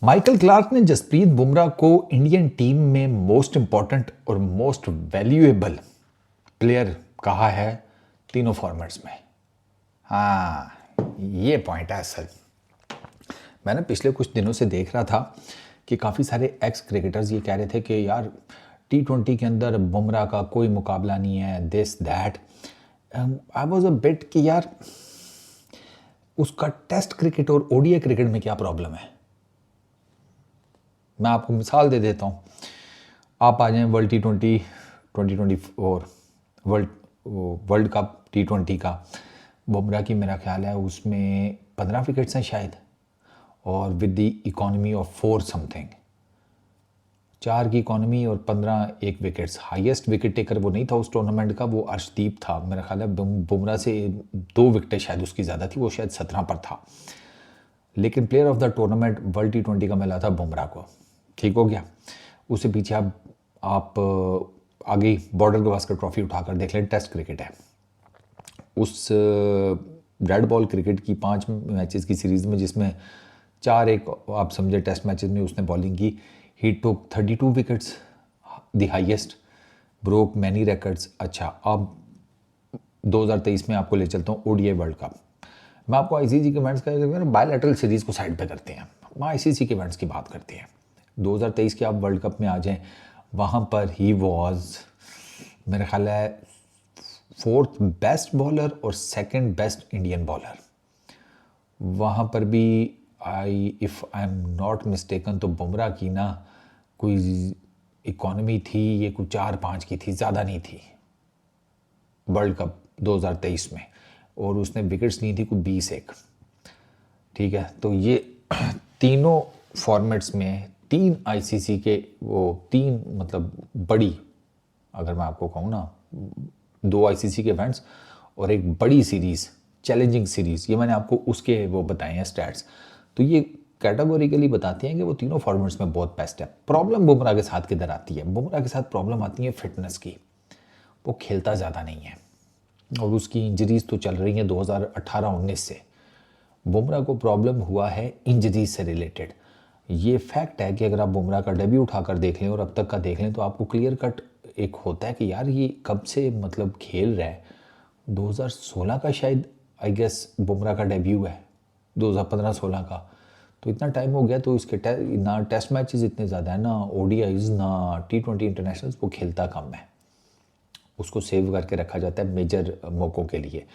Michael Clarke ने जसप्रीत बुमराह को Indian team में मोस्ट इंपॉर्टेंट और मोस्ट वैल्यूएबल प्लेयर कहा है तीनों फॉर्मेट्स में। हाँ, ये पॉइंट है असल। मैंने पिछले कुछ दिनों से देख रहा था कि काफ़ी सारे एक्स क्रिकेटर्स ये कह रहे थे कि यार T20 के अंदर बुमराह का कोई मुकाबला नहीं है, this that. I was a bit कि यार उसका टेस्ट क्रिकेट और ओडीआई क्रिकेट में क्या प्रॉब्लम है। मैं आपको मिसाल दे देता हूँ। आप आ जाएं world T20 2024 world cup T20 का। बुमराह की मेरा ख्याल है उसमें 15 विकेट्स हैं शायद, और with the economy of 4 something, 4 की इकोनॉमी और 15 एक विकेट्स। हाईएस्ट विकेट टेकर वो नहीं था उस टूर्नामेंट का, वो अर्शदीप था। मेरा ख्याल है बुमराह से 2 विकेटें शायद उसकी ज़्यादा थी, वो शायद 17 पर था। लेकिन player of the tournament world T20 का मिला था बुमराह को। ठीक हो गया। उससे पीछे आप आगे बॉर्डर गवास्कर ट्रॉफी उठाकर देख लें, टेस्ट क्रिकेट है। उस रेड बॉल क्रिकेट की 5 मैचेस की सीरीज़ में, जिसमें 4 एक आप समझे टेस्ट मैचेस में उसने बॉलिंग की, ही टुक 32 wickets, the highest, broke many records. अच्छा, अब 2023 में आपको ले चलता हूँ ओडीआई वर्ल्ड कप। मैं आपको आईसीसी के इवेंट्स का बायलैटरल सीरीज़ को साइड पे करते हैं, हम आईसीसी के इवेंट्स की बात करते हैं। 2023 के आप वर्ल्ड कप में आ जाएं, वहाँ पर ही वॉज मेरा ख्याल है 4th बेस्ट बॉलर और 2nd बेस्ट इंडियन बॉलर। वहाँ पर भी if I am not mistaken तो बुमराह की ना कोई इकोनॉमी थी, ये कुछ 4-5 की थी, ज़्यादा नहीं थी वर्ल्ड कप 2023 में, और उसने विकेट्स ली थी कुछ 20 एक। ठीक है, तो ये तीनों फॉर्मेट्स में 3 आईसीसी के वो 3 मतलब बड़ी, अगर मैं आपको कहूँ ना, 2 आईसीसी के इवेंट्स और एक बड़ी सीरीज़, चैलेंजिंग सीरीज़, ये मैंने आपको उसके वो बताए हैं स्टैट्स। तो ये कैटेगोरिकली बताते हैं कि वो तीनों फॉर्मेट्स में बहुत बेस्ट है। प्रॉब्लम बुमराह के साथ किधर आती है? बुमराह के साथ प्रॉब्लम आती है फिटनेस की। वो खेलता ज़्यादा नहीं है और उसकी इंजरीज तो चल रही हैं 2018-19 से। बुमराह को प्रॉब्लम हुआ है इंजरीज से रिलेटेड। ये फैक्ट है कि अगर आप बुमराह का डेब्यू उठाकर देख लें और अब तक का देख लें तो आपको क्लियर कट एक होता है कि यार ये कब से मतलब खेल रहा है। 2016 का शायद आई गेस बुमराह का डेब्यू है, 2015-16 का। तो इतना टाइम हो गया, तो इसके ना टेस्ट मैचेस इतने ज़्यादा है, ना ओडीआईज, ना T20 इंटरनेशनल्स। वो खेलता कम है, उसको सेव करके रखा जाता है मेजर मौक़ों के लिए।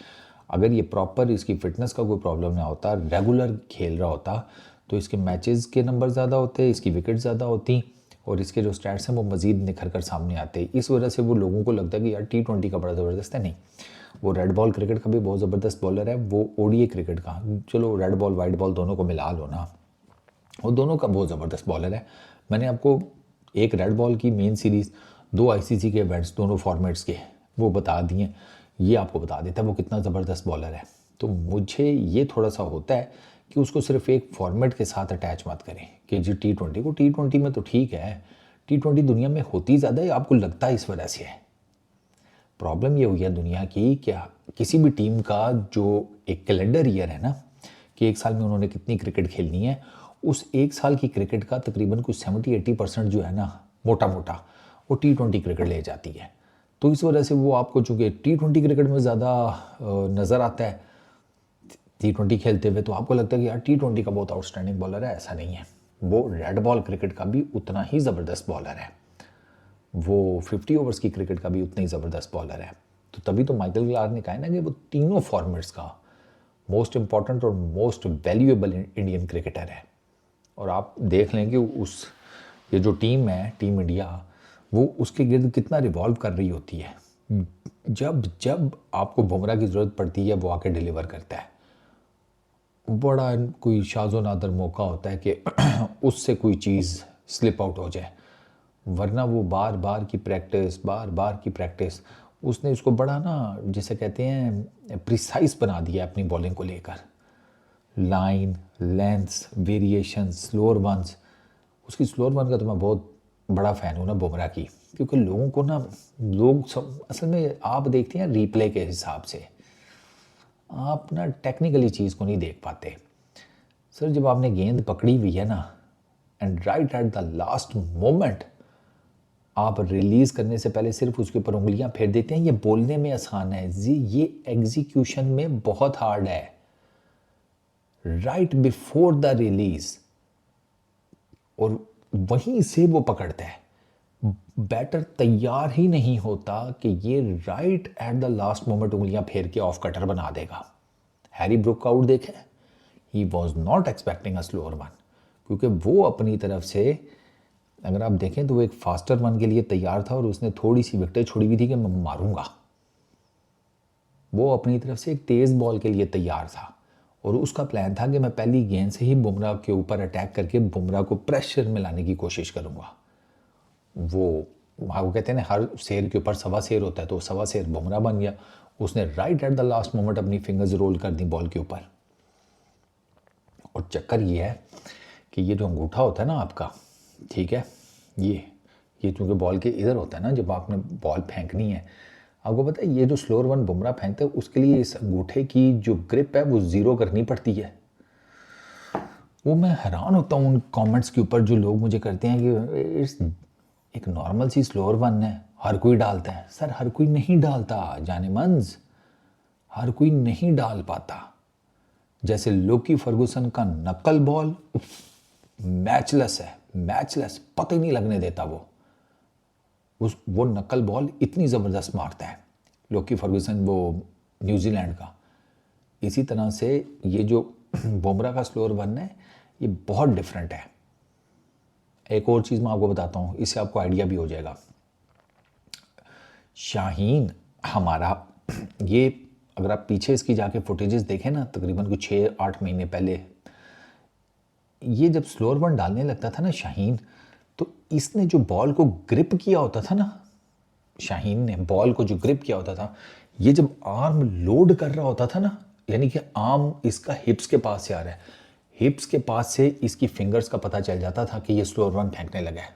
अगर ये प्रॉपर इसकी फ़िटनेस का कोई प्रॉब्लम ना होता, रेगुलर खेल रहा होता, तो इसके मैचेस के नंबर ज़्यादा होते, इसकी विकेट ज़्यादा होती और इसके जो स्टैट्स हैं वो मज़ीद निखर कर सामने आते। इस वजह से वो लोगों को लगता है कि यार T20 का बड़ा ज़बरदस्त है। नहीं, वो रेड बॉल क्रिकेट का भी बहुत ज़बरदस्त बॉलर है। वो ओडीआई क्रिकेट का, चलो रेड बॉल वाइट बॉल दोनों को मिला लो ना, वो दोनों का बहुत ज़बरदस्त बॉलर है। मैंने आपको एक रेड बॉल की मेन सीरीज़, 2 आईसीसी के इवेंट्स दोनों फॉर्मेट्स के वो बता दिए, ये आपको बता देता है वो कितना ज़बरदस्त बॉलर है। तो मुझे ये थोड़ा सा होता है कि उसको सिर्फ एक फॉर्मेट के साथ अटैच मत करें कि जी T20 को, T20 में तो ठीक है, T20 दुनिया में होती ज़्यादा है, आपको लगता है इस वजह से है। प्रॉब्लम ये हुई है दुनिया की क्या किसी भी टीम का जो एक कैलेंडर ईयर है ना, कि एक साल में उन्होंने कितनी क्रिकेट खेलनी है, उस एक साल की क्रिकेट का तकरीबन कुछ 70-80% जो है ना, मोटा मोटा वो T20 क्रिकेट ले जाती है। तो इस वजह से वो आपको चूँकि T20 क्रिकेट में ज़्यादा नज़र आता है T20 खेलते हुए, तो आपको लगता है कि यार T20 का बहुत आउटस्टैंडिंग बॉलर है। ऐसा नहीं है, वो रेड बॉल क्रिकेट का भी उतना ही ज़बरदस्त बॉलर है, वो 50 ओवर्स की क्रिकेट का भी उतना ही ज़बरदस्त बॉलर है। तो तभी तो माइकल क्लार्क ने कहा ना कि वो तीनों फॉर्मेट्स का मोस्ट इंपॉर्टेंट और मोस्ट वैल्यूएबल इंडियन क्रिकेटर है। और आप देख लें कि उस ये जो टीम है, टीम इंडिया, वो उसके गिर्द कितना रिवॉल्व कर रही होती है। जब जब आपको बुमराह की ज़रूरत पड़ती है वो आके डिलीवर करता है। बड़ा कोई शाज़ो नादर मौका होता है कि उससे कोई चीज़ स्लिप आउट हो जाए, वरना वो बार बार की प्रैक्टिस उसने इसको बड़ा ना, जिसे कहते हैं, प्रिसाइज बना दिया अपनी बॉलिंग को लेकर। Line, lengths, variation, slower ones. उसकी स्लोअर वन का तो मैं बहुत बड़ा फ़ैन हूँ ना बुमराह की, क्योंकि लोगों को ना, लोग सब असल में आप देखते हैं रिप्ले के हिसाब से, आप ना टेक्निकली चीज़ को नहीं देख पाते। सर जब आपने गेंद पकड़ी हुई है ना, and right at the last moment आप रिलीज करने से पहले सिर्फ उसके ऊपर उंगलियां फेर देते हैं। ये बोलने में आसान है जी, ये एग्जीक्यूशन में बहुत हार्ड है। राइट बिफोर द रिलीज, और वहीं से वो पकड़ता है। बैटर तैयार ही नहीं होता कि ये right at the last moment उंगलियां फेर के ऑफ कटर बना देगा। हैरी ब्रुक का आउट देखे, he was not expecting a slower one, क्योंकि वो अपनी तरफ से अगर आप देखें तो वो एक फास्टर वन के लिए तैयार था और उसने थोड़ी सी विकेट छोड़ी हुई थी कि मैं मारूंगा। वो अपनी तरफ से एक तेज़ बॉल के लिए तैयार था और उसका प्लान था कि मैं पहली गेंद से ही बुमराह के ऊपर अटैक करके बुमराह को प्रेशर में लाने की कोशिश करूंगा। वो कहते हैं ना, हर शेर के ऊपर सवा शेर होता है, तो सवा शेर बुमराह बन गया। उसने right at the last moment अपनी फिंगर्स रोल कर दी बॉल के ऊपर। और चक्कर ये है कि ये जो अंगूठा होता है ना आपका, ठीक है, ये चूँकि बॉल के इधर होता है ना, जब आपने बॉल फेंकनी है, आपको पता है ये जो स्लोअर वन बुमराह फेंकते हैं उसके लिए इस अंगूठे की जो ग्रिप है वो ज़ीरो करनी पड़ती है। वो मैं हैरान होता हूँ उन कमेंट्स के ऊपर जो लोग मुझे करते हैं कि इस एक नॉर्मल सी स्लोअर वन है, हर कोई डालता है। सर हर कोई नहीं डालता जाने मंज, हर कोई नहीं डाल पाता। जैसे लोकी फर्गुसन का नकल बॉल मैचलेस है, मैचलेस, पता ही नहीं लगने देता वो नकल बॉल इतनी ज़बरदस्त मारता है लोकी फर्गुसन, वो न्यूजीलैंड का। इसी तरह से ये जो बुमराह का स्लोअर वन है ये बहुत डिफरेंट है। एक और चीज़ मैं आपको बताता हूँ, इससे आपको आइडिया भी हो जाएगा। शाहीन हमारा, ये अगर आप पीछे इसकी जाके फुटेजेस देखें ना, तकरीबन कुछ 6-8 महीने पहले ये जब स्लोअर वन डालने लगता था ना शाहीन, तो इसने जो बॉल को ग्रिप किया होता था ना, शाहीन ने बॉल को जो ग्रिप किया होता था, ये जब आर्म लोड कर रहा होता था ना, यानी कि आर्म इसका हिप्स के पास से आ रहा है, हिप्स के पास से इसकी फिंगर्स का पता चल जाता था कि ये स्लोअर वन फेंकने लगा है।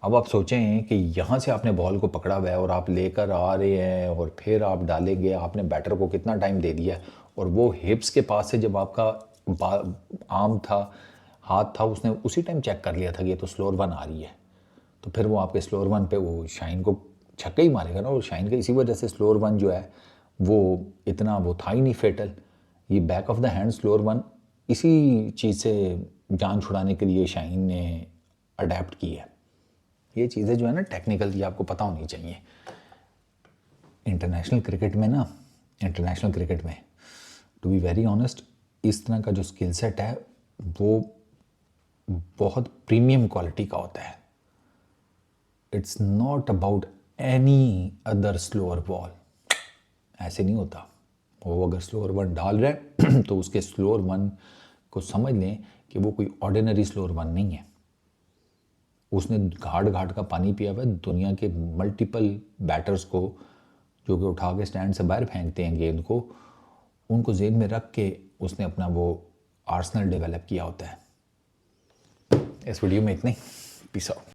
अब आप सोचें कि यहाँ से आपने बॉल को पकड़ा हुआ है और आप लेकर आ रहे हैं और फिर आप डालेंगे, आपने बैटर को कितना टाइम दे दिया, और वो हिप्स के पास से जब आपका आर्म था, हाथ था, उसने उसी टाइम चेक कर लिया था कि ये तो स्लोअर वन आ रही है, तो फिर वो आपके स्लोअर वन पे वो शाइन को छक्का ही मारेगा ना। और शाइन का इसी वजह से स्लोअर वन जो है वो इतना वो था ही नहीं फेटल। ये back of the hand slower one इसी चीज़ से जान छुड़ाने के लिए शाइन ने अडेप्ट की है। ये चीज़ें जो है ना टेक्निकल, ये आपको पता होनी चाहिए। इंटरनेशनल क्रिकेट में टू बी वेरी ऑनेस्ट, इस तरह का जो स्किल सेट है वो बहुत प्रीमियम क्वालिटी का होता है। It's not about any other slower ball, ऐसे नहीं होता। वो अगर स्लोअर वन डाल रहा है तो उसके स्लोअर वन को समझ लें कि वो कोई ऑर्डिनरी स्लोअर वन नहीं है। उसने घाट घाट का पानी पिया हुआ है। दुनिया के मल्टीपल बैटर्स को जो कि उठा के स्टैंड से बाहर फेंकते हैं गेंद को, उनको जेन में रख के उसने अपना वो आर्सेनल डेवलप किया होता है। इस वीडियो में इतने ही। Peace out.